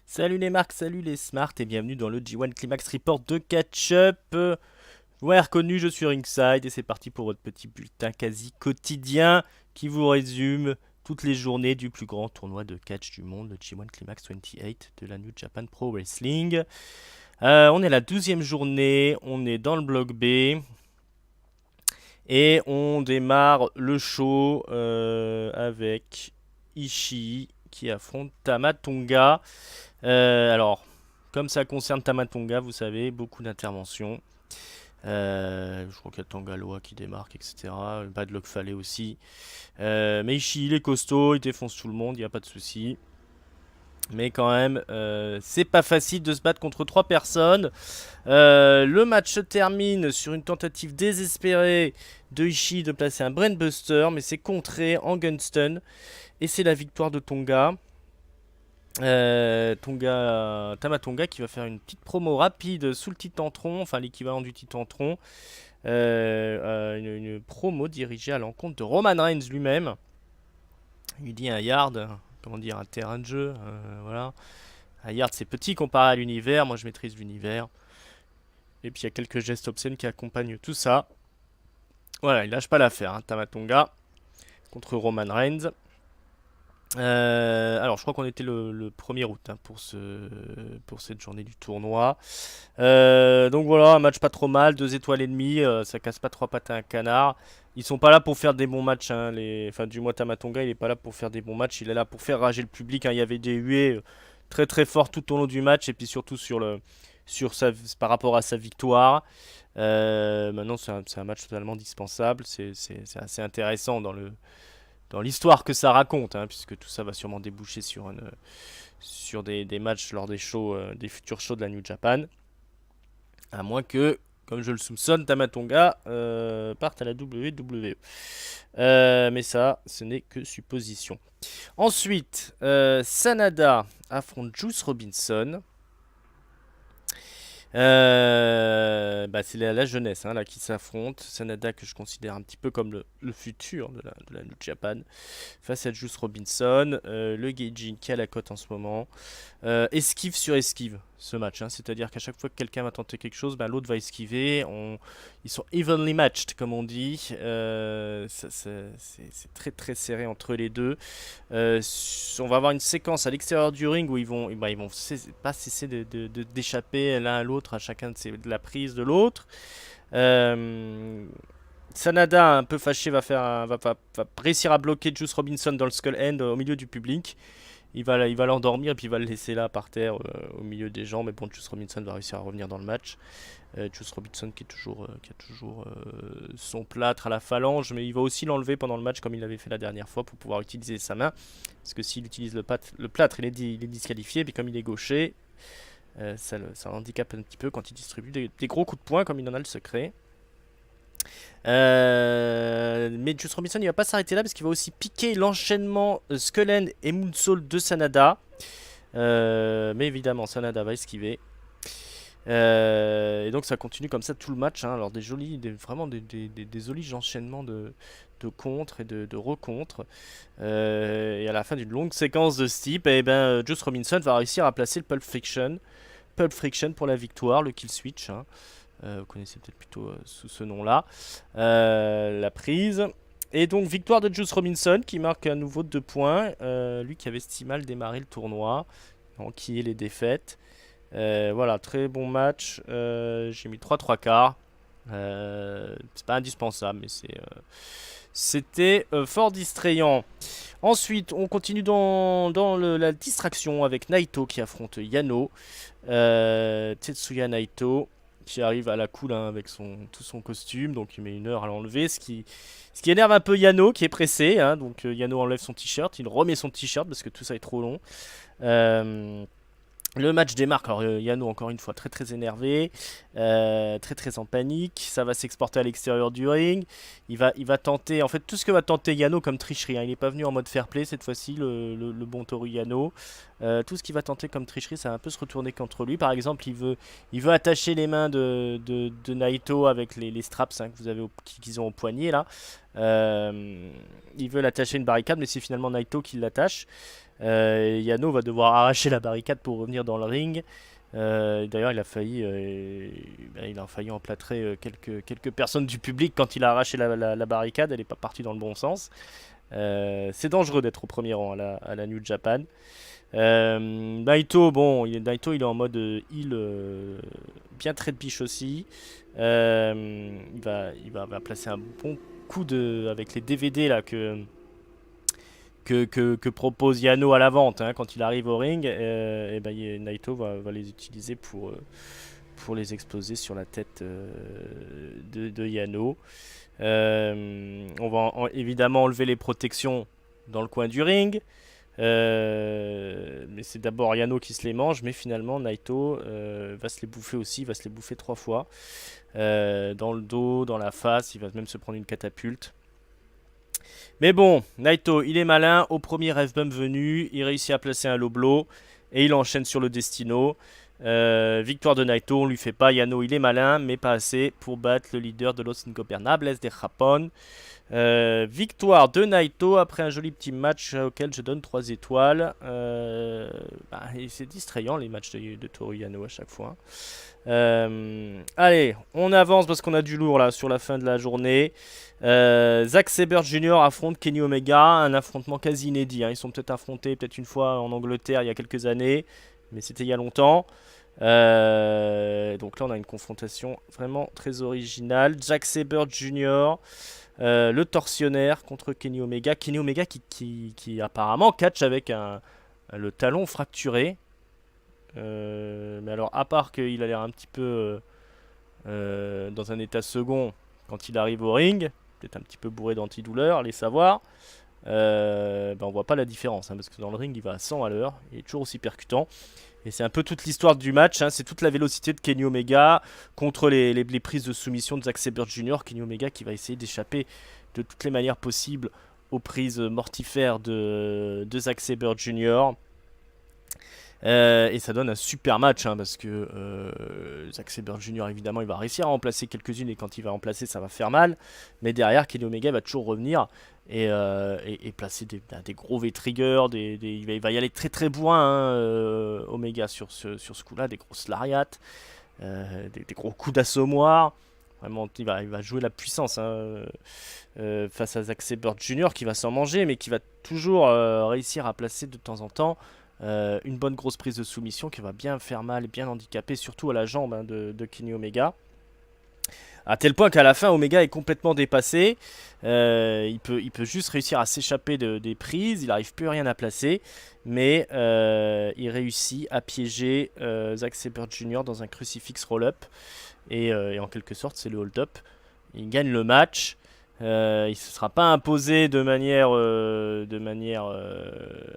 Salut les marques, salut les smarts et bienvenue dans le G1 Climax Report de catch-up. Vous m'avez reconnu, je suis Ringside et c'est parti pour votre petit bulletin quasi quotidien qui vous résume toutes les journées du plus grand tournoi de catch du monde, le G1 Climax 28 de la New Japan Pro Wrestling. On est la 12e journée, on est dans le bloc B et on démarre le show avec Ishii qui affronte Tama Tonga. Alors, comme ça concerne Tamatonga, vous savez, beaucoup d'interventions. Je crois qu'il y a Tangaloa qui démarque, etc. Bad Luck Fale aussi. Mais Ishii, il est costaud, il défonce tout le monde, il n'y a pas de souci. Mais quand même, c'est pas facile de se battre contre 3 personnes. Le match se termine sur une tentative désespérée de Ishii de placer un Brainbuster, mais c'est contré en Gunstun. Et c'est la victoire de Tonga. Tamatonga qui va faire une petite promo rapide sous le Titantron, enfin l'équivalent du Titantron. Une promo dirigée à l'encontre de Roman Reigns lui-même. Il lui dit un yard, comment dire, un terrain de jeu, voilà. Un yard c'est petit comparé à l'univers, moi je maîtrise l'univers. Et puis il y a quelques gestes obscènes qui accompagnent tout ça. Voilà, il lâche pas l'affaire, hein, Tamatonga contre Roman Reigns. Alors, je crois qu'on était le 1er août hein, pour cette journée du tournoi. Donc voilà, un match pas trop mal, 2 étoiles et demie, ça casse pas 3 pattes à un canard. Ils sont pas là pour faire des bons matchs, hein, enfin du moins Tamatonga, il est pas là pour faire des bons matchs, il est là pour faire rager le public. Hein. Il y avait des huées très très fortes tout au long du match et puis surtout par rapport à sa victoire. Maintenant, c'est un match totalement dispensable, c'est assez intéressant dans l'histoire que ça raconte, hein, puisque tout ça va sûrement déboucher sur des matchs lors des shows, des futurs shows de la New Japan. À moins que, comme je le soupçonne, Tamatonga parte à la WWE. Mais ça, ce n'est que supposition. Ensuite, Sanada affronte Juice Robinson. C'est la jeunesse hein, là, qui s'affronte. Sanada que je considère un petit peu comme le futur de la New Japan face à Juice Robinson. Le Gaijin qui a la cote en ce moment. Esquive sur esquive ce match. Hein, c'est-à-dire qu'à chaque fois que quelqu'un va tenter quelque chose, l'autre va esquiver. Ils sont evenly matched comme on dit. C'est très très serré entre les deux. On va avoir une séquence à l'extérieur du ring où ils vont pas cesser d'échapper l'un à l'autre à chacun de la prise de l'autre. Sanada, un peu fâché, va réussir à bloquer Juice Robinson dans le Skull End au milieu du public. Il va l'endormir et puis il va le laisser là par terre au milieu des gens. Mais bon, Juice Robinson va réussir à revenir dans le match. Juice Robinson qui a toujours son plâtre à la phalange, mais il va aussi l'enlever pendant le match comme il l'avait fait la dernière fois pour pouvoir utiliser sa main. Parce que s'il utilise le plâtre, il est disqualifié. Et puis comme il est gaucher, ça handicape un petit peu quand il distribue des gros coups de poing comme il en a le secret. Mais Juice Robinson il va pas s'arrêter là parce qu'il va aussi piquer l'enchaînement Skull End et Moonsault de Sanada. Mais évidemment Sanada va esquiver. Et donc ça continue comme ça tout le match. Hein. Alors vraiment des jolis enchaînements de contre et de recontre. Et à la fin d'une longue séquence de ce type, Juice Robinson va réussir à placer le Pulp Friction. Pulp Friction pour la victoire, le kill switch. Hein. Vous connaissez peut-être plutôt sous ce nom-là. La prise. Et donc victoire de Juice Robinson qui marque à nouveau 2 points. Lui qui avait si mal démarré le tournoi. Qui est les défaites. Voilà, très bon match. J'ai mis 3 quarts. C'est pas indispensable, mais c'était fort distrayant. Ensuite, on continue dans la distraction avec Naito qui affronte Yano. Tetsuya Naito qui arrive à la cool hein, avec tout son costume, donc il met 1 heure à l'enlever, ce qui énerve un peu Yano qui est pressé. Hein, donc Yano enlève son t-shirt, il remet son t-shirt parce que tout ça est trop long. Le match démarque, alors Yano encore une fois très très énervé, très très en panique, ça va s'exporter à l'extérieur du ring, il va tenter, en fait tout ce que va tenter Yano comme tricherie, hein. Il n'est pas venu en mode fair play cette fois-ci, le bon Toru Yano, tout ce qu'il va tenter comme tricherie ça va un peu se retourner contre lui, par exemple il veut attacher les mains de Naito avec les straps hein, qu'ils ont au poignet là, Il veut l'attacher à une barricade, mais c'est finalement Naito qui l'attache. Yano va devoir arracher la barricade pour revenir dans le ring. D'ailleurs, il a failli emplâtrer quelques personnes du public quand il a arraché la barricade. Elle n'est pas partie dans le bon sens. C'est dangereux d'être au premier rang à la New Japan. Naito, Naito, il est en mode heal, bien trait de biche aussi. Il va placer un bon coup avec les DVD là que propose Yano à la vente, hein, quand il arrive au ring. Naito va les utiliser pour les exploser sur la tête de Yano. On va évidemment enlever les protections dans le coin du ring. Mais c'est d'abord Yano qui se les mange, mais finalement Naito va se les bouffer aussi, il va se les bouffer 3 fois. Dans le dos, dans la face, il va même se prendre une catapulte. Mais bon, Naito, il est malin, au premier F-Bump venu, il réussit à placer un low blow, et il enchaîne sur le Destino. Victoire de Naito, on lui fait pas, Yano il est malin, mais pas assez pour battre le leader de Los Ingobernables de Japón. Victoire de Naito après un joli petit match auquel je donne 3 étoiles. C'est distrayant les matchs de Toru Yano à chaque fois. Allez, on avance parce qu'on a du lourd là sur la fin de la journée. Zack Sabre Jr. affronte Kenny Omega, un affrontement quasi inédit, hein. Ils sont peut-être affrontés peut-être une fois en Angleterre il y a quelques années, mais c'était il y a longtemps. Donc là on a une confrontation vraiment très originale. Zack Sabre Jr., le tortionnaire contre Kenny Omega. Kenny Omega qui apparemment catch avec le talon fracturé. Mais alors, à part qu'il a l'air un petit peu dans un état second quand il arrive au ring, peut-être un petit peu bourré d'antidouleur, allez savoir, on voit pas la différence, hein, parce que dans le ring il va à 100 à l'heure, il est toujours aussi percutant. Et c'est un peu toute l'histoire du match, hein, c'est toute la vélocité de Kenny Omega contre les prises de soumission de Zack Sabre Jr. Kenny Omega qui va essayer d'échapper de toutes les manières possibles aux prises mortifères de Zack Sabre Jr. Et ça donne un super match, hein, parce que Zack Sabre Jr. évidemment il va réussir à remplacer quelques-unes, et quand il va remplacer ça va faire mal, mais derrière Kenny Omega va toujours revenir et placer des gros V-triggers, il va y aller très très bourrin, hein, Omega sur ce coup là, des grosses lariats, des gros coups d'assommoir. Vraiment, il va jouer la puissance, hein, face à Zack Sabre Jr. qui va s'en manger, mais qui va toujours réussir à placer de temps en temps une bonne grosse prise de soumission qui va bien faire mal et bien handicaper, surtout à la jambe, hein, de Kenny Omega. À tel point qu'à la fin, Omega est complètement dépassé. Il peut juste réussir à s'échapper des prises. Il n'arrive plus à rien à placer. Mais il réussit à piéger Zack Sabre Jr. dans un crucifix roll-up. Et en quelque sorte, c'est le hold-up. Il gagne le match. Il ne se sera pas imposé de manière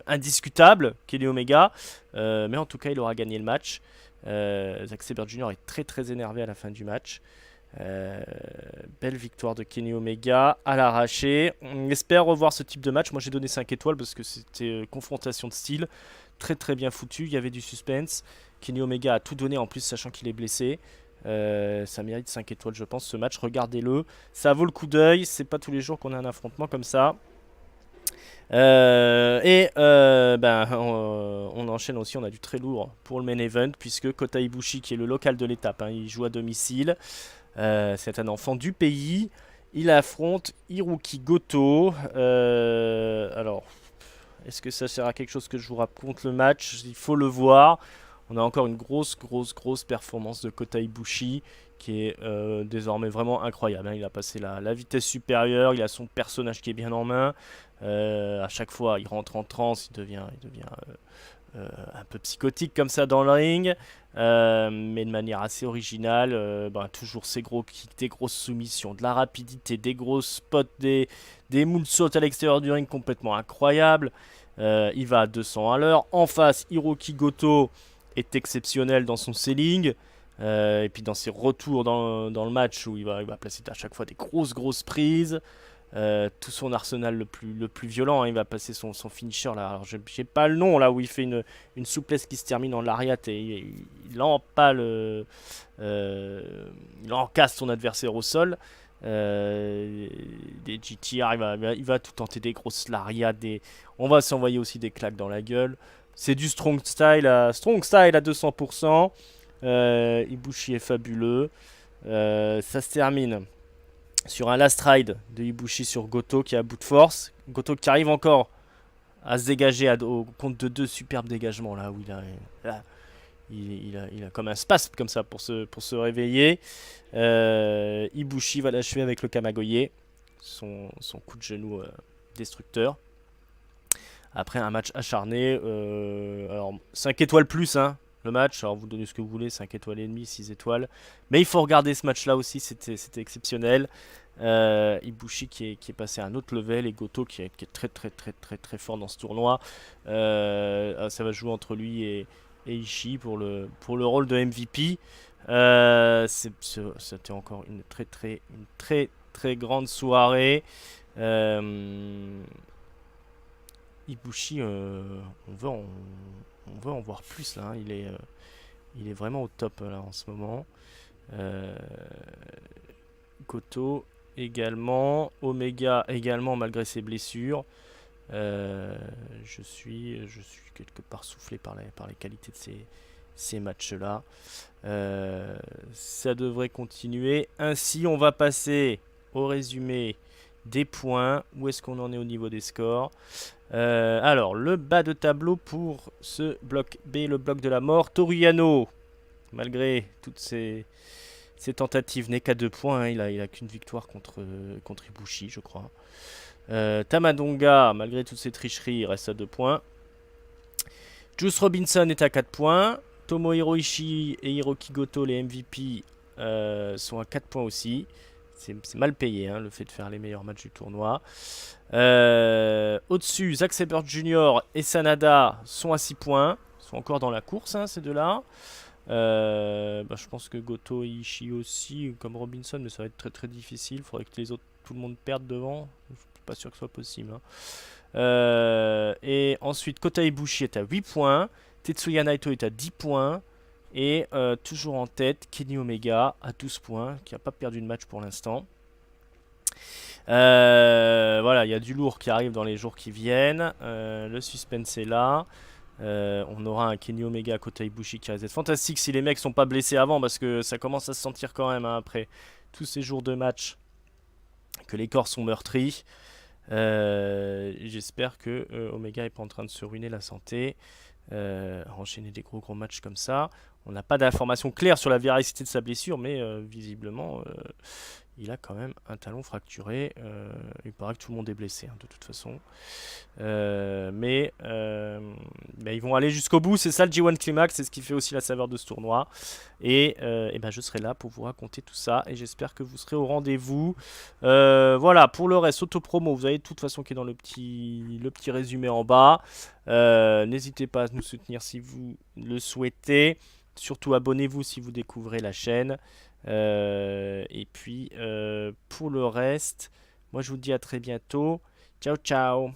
indiscutable, Kenny Omega. Mais en tout cas, il aura gagné le match. Zack Sabre Jr. est très très énervé à la fin du match. Belle victoire de Kenny Omega à l'arraché. On espère revoir ce type de match. Moi j'ai donné 5 étoiles parce que c'était confrontation de style, très très bien foutu, il y avait du suspense. Kenny Omega a tout donné en plus, sachant qu'il est blessé. Ça mérite 5 étoiles je pense ce match, regardez-le, ça vaut le coup d'œil, c'est pas tous les jours qu'on a un affrontement comme ça. On enchaîne aussi, on a du très lourd pour le main event, puisque Kota Ibushi, qui est le local de l'étape, hein, il joue à domicile. C'est un enfant du pays. Il affronte Hiroki Goto. Alors, est-ce que ça sert à quelque chose que je vous raconte le match? Il faut le voir. On a encore une grosse performance de Kota Ibushi qui est désormais vraiment incroyable, hein. Il a passé la vitesse supérieure, il a son personnage qui est bien en main. À chaque fois, il rentre en transe, il devient un peu psychotique comme ça dans le ring, mais de manière assez originale. Toujours ces gros kicks, des grosses soumissions, de la rapidité, des gros spots, des moonsaults à l'extérieur du ring complètement incroyables. Il va à 200 à l'heure. En face, Hiroki Goto est exceptionnel dans son selling. Et puis dans ses retours dans le match où il va placer à chaque fois des grosses prises. Tout son arsenal le plus violent, hein. Il va passer son finisher là. Alors j'ai pas le nom là où il fait une souplesse qui se termine en lariat et il encasse son adversaire au sol. Des GTR, il va tout tenter, des grosses lariats, on va s'envoyer aussi des claques dans la gueule. C'est du strong style à 200%. Ibushi est fabuleux. Ça se termine sur un last ride de Ibushi sur Goto qui est à bout de force. Goto qui arrive encore à se dégager au compte de 2 superbes dégagements là où là, il a comme un spasme comme ça pour se réveiller. Ibushi va l'achever avec le Kamagoye, son coup de genou destructeur. Après un match acharné, alors 5 étoiles plus, hein, le match, alors vous donnez ce que vous voulez, 5 étoiles et demie, 6 étoiles. Mais il faut regarder ce match là aussi, c'était exceptionnel. Ibushi qui est passé à un autre level et Goto qui est très fort dans ce tournoi. Ça va jouer entre lui et Ishii pour le rôle de MVP. C'était encore une très grande soirée. Ibushi, on veut en voir plus là, hein. Il est vraiment au top là en ce moment. Goto également, Omega également malgré ses blessures. Je suis quelque part soufflé par les qualités de ces matchs-là. Ça devrait continuer. Ainsi, on va passer au résumé des points. Où est-ce qu'on en est au niveau des scores? Alors, le bas de tableau pour ce bloc B, le bloc de la mort. Toruyano, malgré toutes ses tentatives, n'est qu'à 2 points. Hein. Il a qu'une victoire contre Ibushi, je crois. Tamadonga, malgré toutes ses tricheries, reste à 2 points. Juice Robinson est à 4 points. Tomohiro Ishii et Hiroki Goto, les MVP, sont à 4 points aussi. C'est mal payé, hein, le fait de faire les meilleurs matchs du tournoi. Au-dessus, Zack Sabre Jr. et Sanada sont à 6 points. Sont encore dans la course, hein, ces deux-là. Je pense que Goto et Ishii aussi, comme Robinson, mais ça va être très difficile. Il faudrait que les autres, tout le monde perde devant. Je suis pas sûr que ce soit possible. Hein. Et ensuite, Kota Ibushi est à 8 points. Tetsuya Naito est à 10 points. Et toujours en tête, Kenny Omega à 12 points, qui n'a pas perdu de match pour l'instant. Voilà, il y a du lourd qui arrive dans les jours qui viennent. Le suspense est là. On aura un Kenny Omega, Kota Ibushi qui reste fantastique si les mecs sont pas blessés avant, parce que ça commence à se sentir quand même, hein, après tous ces jours de match que les corps sont meurtris. J'espère que Omega est pas en train de se ruiner la santé. Enchaîner des gros matchs comme ça. On n'a pas d'informations claires sur la véracité de sa blessure, mais visiblement il a quand même un talon fracturé. Il paraît que tout le monde est blessé, hein, de toute façon. Mais ils vont aller jusqu'au bout, c'est ça le G1 Climax, c'est ce qui fait aussi la saveur de ce tournoi. Et je serai là pour vous raconter tout ça et j'espère que vous serez au rendez-vous. Voilà, pour le reste, auto-promo, vous avez de toute façon qui est dans le petit résumé en bas. N'hésitez pas à nous soutenir si vous le souhaitez. Surtout abonnez-vous si vous découvrez la chaîne. Et puis pour le reste, moi je vous dis à très bientôt. Ciao ciao.